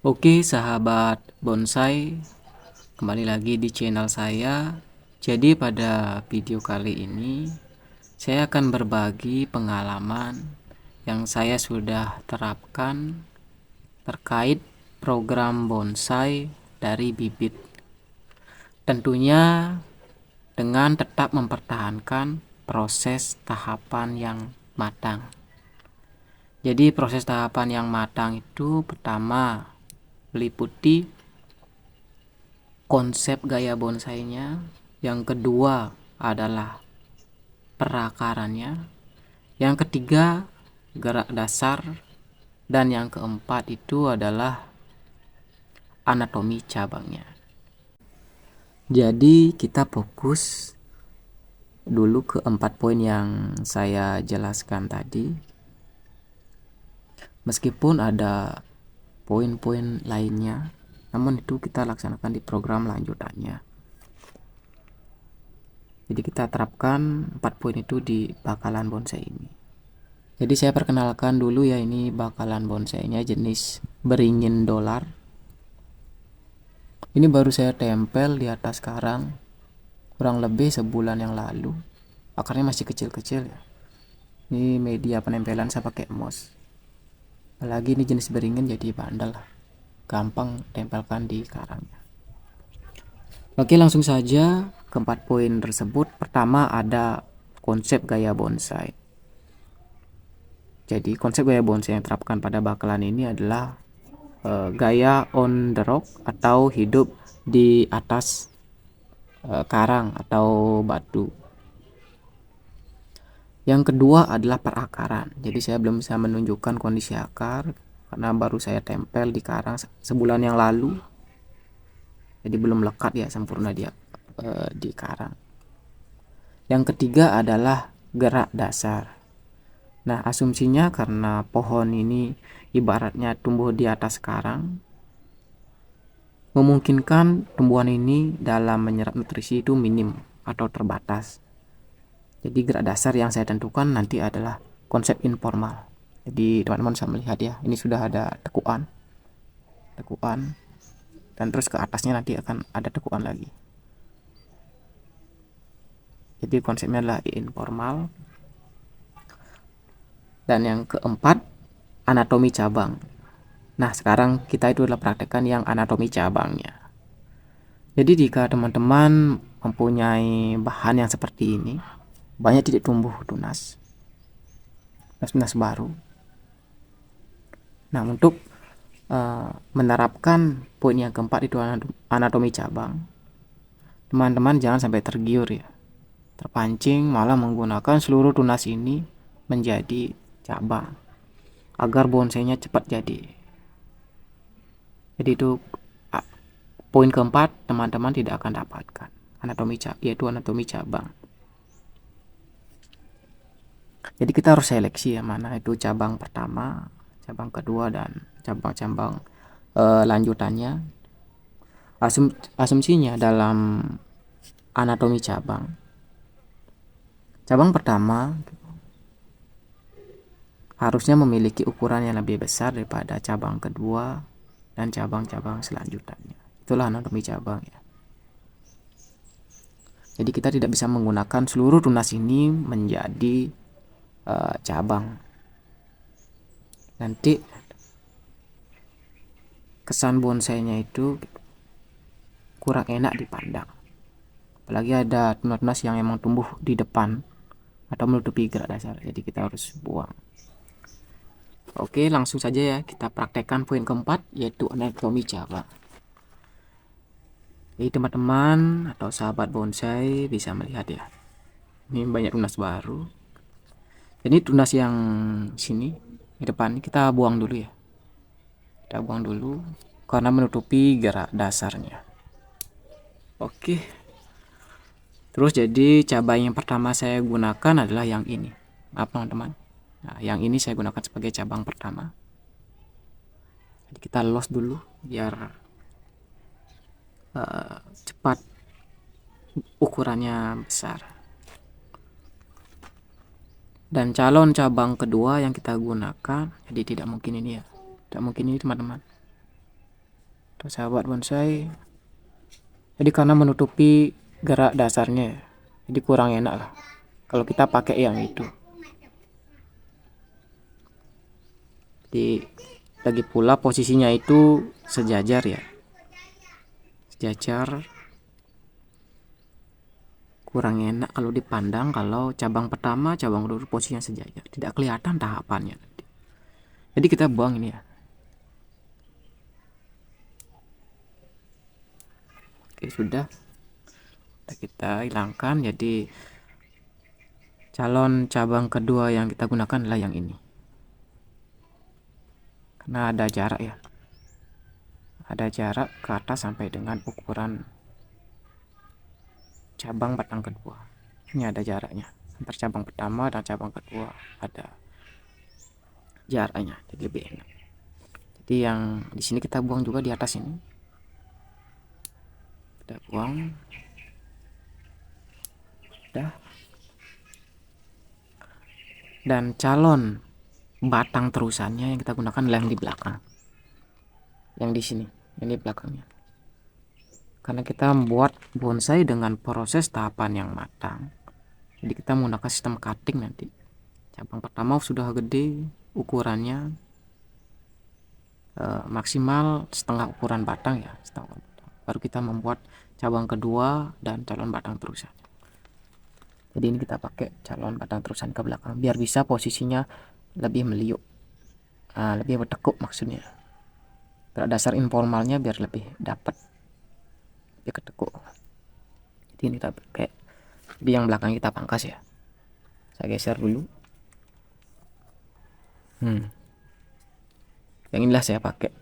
Oke, sahabat bonsai, kembali lagi di channel saya. Jadi pada video kali ini saya akan berbagi pengalaman yang saya sudah terapkan terkait program bonsai dari bibit. Tentunya dengan tetap mempertahankan proses tahapan yang matang. Jadi proses tahapan yang matang itu pertama meliputi konsep gaya bonsainya, yang kedua adalah perakarannya, yang ketiga gerak dasar, dan yang keempat itu adalah anatomi cabangnya. Jadi kita fokus dulu ke 4 poin yang saya jelaskan tadi. Meskipun ada poin-poin lainnya, namun itu kita laksanakan di program lanjutannya. Jadi kita terapkan 4 poin itu di bakalan bonsai ini. Jadi saya perkenalkan dulu ya, ini bakalan bonsainya jenis beringin dolar. Ini baru saya tempel di atas karang kurang lebih sebulan yang lalu. Akarnya masih kecil-kecil ya. Ini media penempelan saya pakai mos. Apalagi ini jenis beringin jadi bandel lah, gampang tempelkan di karangnya. Oke, langsung saja ke 4 poin tersebut. Pertama ada konsep gaya bonsai. Jadi konsep gaya bonsai yang diterapkan pada bakalan ini adalah gaya on the rock atau hidup di atas karang atau batu. Yang kedua adalah perakaran. Jadi saya belum bisa menunjukkan kondisi akar karena baru saya tempel di karang sebulan yang lalu. Jadi belum lekat ya sempurna dia di karang. Yang ketiga adalah gerak dasar. Nah, asumsinya karena pohon ini ibaratnya tumbuh di atas karang, memungkinkan tumbuhan ini dalam menyerap nutrisi itu minim atau terbatas. Jadi gerak dasar yang saya tentukan nanti adalah konsep informal. Jadi teman-teman bisa melihat ya, ini sudah ada tekuan, dan terus ke atasnya nanti akan ada tekuan lagi. Jadi konsepnya adalah informal. Dan yang keempat, anatomi cabang. Nah, sekarang kita itu adalah praktekkan yang anatomi cabangnya. Jadi jika teman-teman mempunyai bahan yang seperti ini, banyak titik tumbuh tunas baru. Nah, untuk menerapkan poin yang keempat itu anatomi cabang, teman-teman jangan sampai tergiur ya, terpancing malah menggunakan seluruh tunas ini menjadi cabang agar bonsainya cepat jadi. Jadi itu poin keempat teman-teman tidak akan dapatkan yaitu anatomi cabang. Jadi kita harus seleksi ya, mana itu cabang pertama, cabang kedua, dan cabang-cabang lanjutannya. Asumsinya dalam anatomi cabang pertama harusnya memiliki ukuran yang lebih besar daripada cabang kedua dan cabang-cabang selanjutnya. Itulah anatomi cabang ya. Jadi kita tidak bisa menggunakan seluruh tunas ini menjadi cabang. Nanti kesan bonsainya itu kurang enak dipandang. Apalagi ada tunas-tunas yang emang tumbuh di depan atau menutupi gerak dasar. Jadi kita harus buang. Oke, langsung saja ya kita praktekkan poin keempat, yaitu anatomi cabang. Jadi teman-teman atau sahabat bonsai bisa melihat ya, ini banyak tunas baru. Jadi tunas yang sini di depan ini kita buang dulu ya. Kita buang dulu karena menutupi gerak dasarnya. Oke. Terus jadi cabang yang pertama saya gunakan adalah yang ini. Maaf teman-teman. Nah, yang ini saya gunakan sebagai cabang pertama. Jadi kita los dulu biar cepat ukurannya besar. Dan calon cabang kedua yang kita gunakan, jadi tidak mungkin ini ya, tidak mungkin ini teman-teman. atau sahabat bonsai. Jadi karena menutupi gerak dasarnya ya, jadi kurang enak lah kalau kita pakai yang itu. Jadi lagi pula posisinya itu sejajar ya, sejajar, kurang enak kalau dipandang kalau cabang pertama cabang kedua posisinya sejajar, tidak kelihatan tahapannya. Jadi kita buang ini ya. Oke, sudah kita hilangkan. Jadi calon cabang kedua yang kita gunakan adalah yang ini, karena ada jarak ya, ada jarak ke atas sampai dengan ukuran cabang batang kedua. Ini ada jaraknya antar cabang pertama dan cabang kedua, ada jaraknya, jadi lebih enak. Jadi yang di sini kita buang juga di atas ini, kita buang. Udah. Dan calon batang terusannya yang kita gunakan adalah yang di belakang, yang di sini, yang di belakangnya, karena kita membuat bonsai dengan proses tahapan yang matang. Jadi kita menggunakan sistem cutting. Nanti cabang pertama sudah gede ukurannya, maksimal setengah ukuran batang ya, setengah batang. Baru kita membuat cabang kedua dan calon batang terusan. Jadi ini kita pakai calon batang terusan ke belakang biar bisa posisinya lebih meliuk, lebih bertekuk maksudnya. Gerak dasar informalnya biar lebih dapat, lebih ketekuk. Jadi ini kita pakai. Jadi yang belakang kita pangkas ya. Saya geser dulu. Yang inilah saya pakai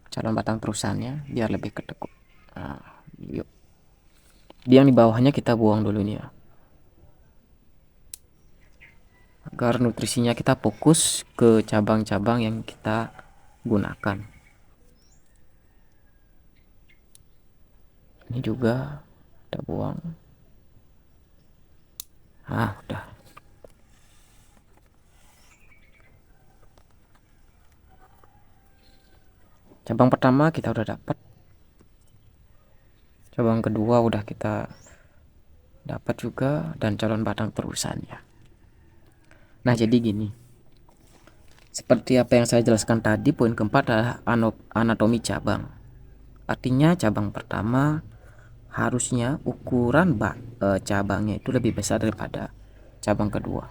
calon batang terusannya biar lebih ketekuk. Yuk. Dia yang di bawahnya kita buang dulu nih ya, agar nutrisinya kita fokus ke cabang-cabang yang kita gunakan. Ini juga kita buang. Udah. Cabang pertama kita udah dapat, cabang kedua udah kita dapat juga, dan calon batang terusannya. Nah, jadi gini, seperti apa yang saya jelaskan tadi, poin keempat adalah anatomi cabang. Artinya cabang pertama harusnya ukuran cabangnya itu lebih besar daripada cabang kedua.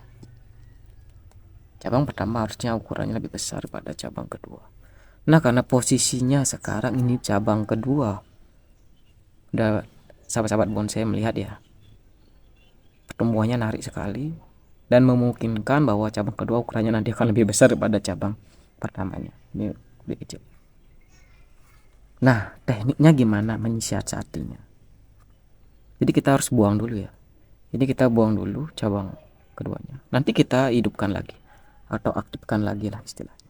Cabang pertama harusnya ukurannya lebih besar daripada cabang kedua. Nah, karena posisinya sekarang ini cabang kedua, udah sahabat-sahabat bonsai melihat ya, pertumbuhannya narik sekali dan memungkinkan bahwa cabang kedua ukurannya nanti akan lebih besar daripada cabang pertamanya. Ini lebih kecil. Nah, tekniknya gimana menyiasatinya? Jadi kita harus buang dulu ya. Jadi kita buang dulu cabang keduanya. Nanti kita hidupkan lagi atau aktifkan lagi lah istilahnya.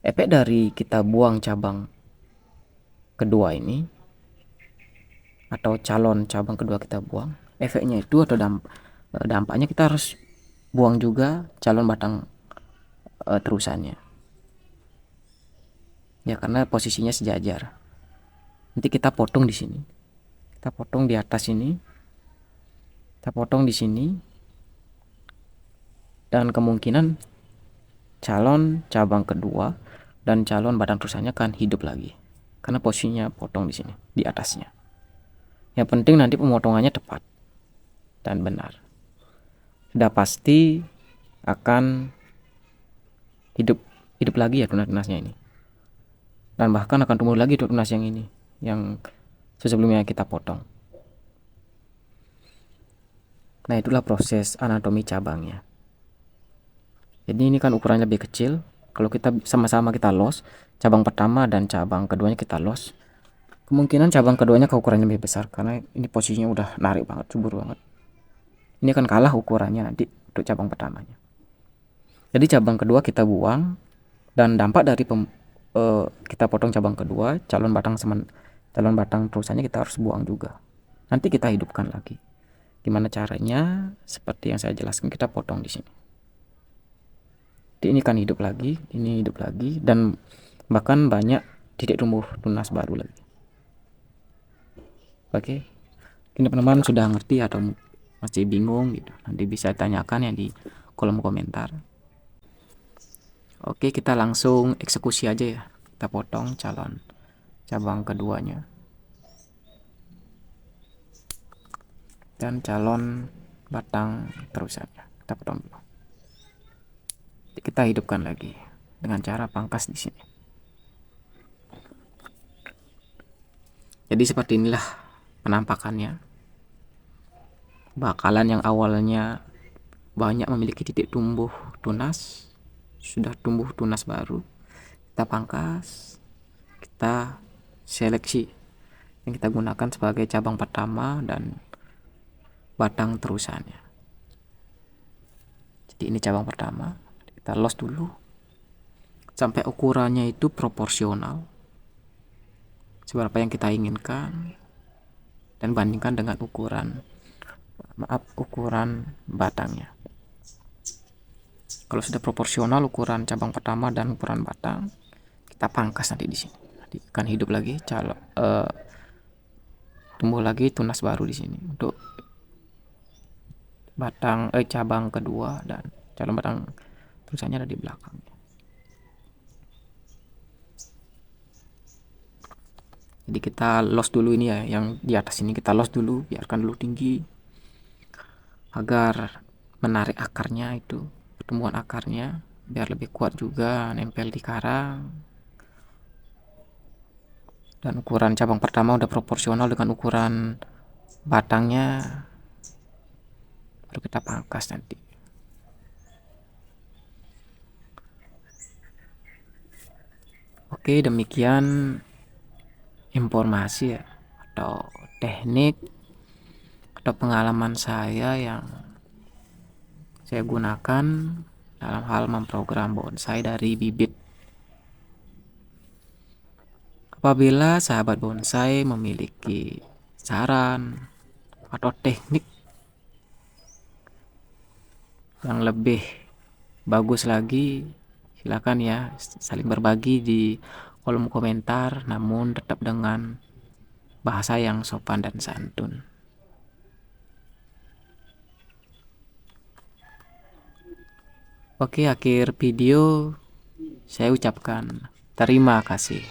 Efek dari kita buang cabang kedua ini atau calon cabang kedua kita buang, efeknya itu atau dampaknya kita harus buang juga calon batang terusannya ya, karena posisinya sejajar. Nanti kita potong di sini, kita potong di atas ini, kita potong di sini, dan kemungkinan calon cabang kedua dan calon batang terusannya akan hidup lagi karena posisinya potong di sini, di atasnya. Yang penting nanti pemotongannya tepat dan benar. Sudah pasti akan hidup lagi ya tunas-tunasnya ini, dan bahkan akan tumbuh lagi tunas yang ini yang sebelumnya kita potong. Nah, itulah proses anatomi cabangnya. Jadi ini kan ukurannya lebih kecil. Kalau kita sama-sama kita los cabang pertama dan cabang keduanya kita los, kemungkinan cabang keduanya ukurannya lebih besar karena ini posisinya udah narik banget, subur banget. Ini akan kalah ukurannya nanti untuk cabang pertamanya. Jadi cabang kedua kita buang, dan dampak dari kita potong cabang kedua, calon batang terusannya kita harus buang juga. Nanti kita hidupkan lagi. Gimana caranya? Seperti yang saya jelaskan, kita potong di sini. Jadi ini kan hidup lagi, ini hidup lagi, dan bahkan banyak titik tumbuh tunas baru lagi. Oke, ini teman-teman sudah ngerti atau masih bingung gitu, nanti bisa tanyakan ya di kolom komentar. Oke, kita langsung eksekusi aja ya. Kita potong calon cabang keduanya dan calon batang terusannya. Kita potong dulu. Kita hidupkan lagi dengan cara pangkas di sini. Jadi seperti inilah penampakannya. Bakalan yang awalnya banyak memiliki titik tumbuh tunas, sudah tumbuh tunas baru, kita pangkas, kita seleksi yang kita gunakan sebagai cabang pertama dan batang terusannya. Jadi ini cabang pertama, kita los dulu sampai ukurannya itu proporsional seberapa yang kita inginkan, dan bandingkan dengan ukuran batangnya. Kalau sudah proporsional ukuran cabang pertama dan ukuran batang, kita pangkas nanti di sini. Nanti akan hidup lagi tumbuh lagi tunas baru di sini untuk batang cabang kedua, dan calon batang terusannya ada di belakang. Jadi kita los dulu ini ya, yang di atas ini kita los dulu, biarkan dulu tinggi agar menarik akarnya, itu pertumbuhan akarnya biar lebih kuat juga nempel di karang. Dan ukuran cabang pertama udah proporsional dengan ukuran batangnya, baru kita pangkas nanti. Oke, demikian informasi ya, atau teknik atau pengalaman saya yang saya gunakan dalam hal memprogram bonsai dari bibit. Apabila sahabat bonsai memiliki saran atau teknik yang lebih bagus lagi, silakan ya saling berbagi di kolom komentar, namun tetap dengan bahasa yang sopan dan santun. Oke, akhir video saya ucapkan terima kasih.